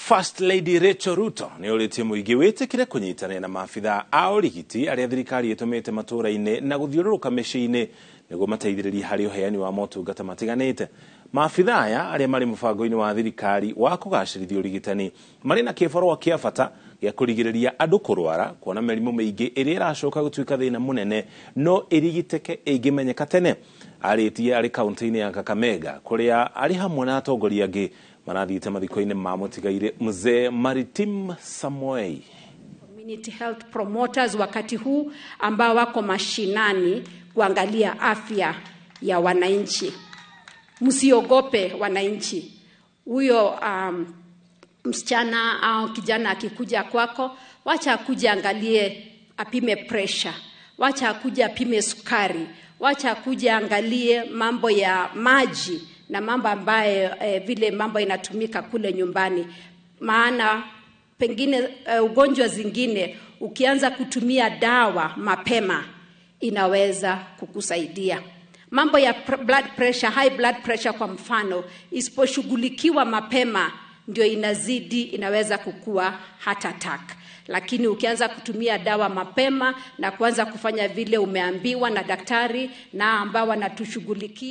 First Lady Rachel Ruto ni ulitie muigi witikire kunyitana na maafitha a urigiti aria thirikari itumite matura-ini na guthiururuka micii-ini niguo mateithiririe hari uheani wa motungata matiganite. Maafitha aya aria mari mubango-ini wa thirikari wa kugacirithia urigitani mari na kibarua kia bata gia kurigiriria andu kurwara kuona merimu miingi iria iracoka gutuika thina munene no irigiteke ingimenyeka tene. Aritie ari kaunti-ini ya Kakamega kuria ari hamwe na atongoria angi marathiite mathiko-ini ma mutigaire Mzee Maritim Samoei. Community health promoters wakati huu ambao wako mashinani kuangalia afya ya wananchi. Msiogope wananchi. Huyo msichana au kijana akikuja kwako, wacha akuje angalie apime pressure, wacha akuje apime sukari, wacha akuje angalie mambo ya maji na mambo ambayo vile mambo inatumika kule nyumbani. Maana pengine ugonjwa zingine ukianza kutumia dawa mapema inaweza kukusaidia. Mambo ya blood pressure, high blood pressure kwa mfano, isiposhughulikiwa mapema ndio inaweza kukua heart attack. Lakini ukianza kutumia dawa mapema na kuanza kufanya vile umeambiwa na daktari na ambao wanatushughulikia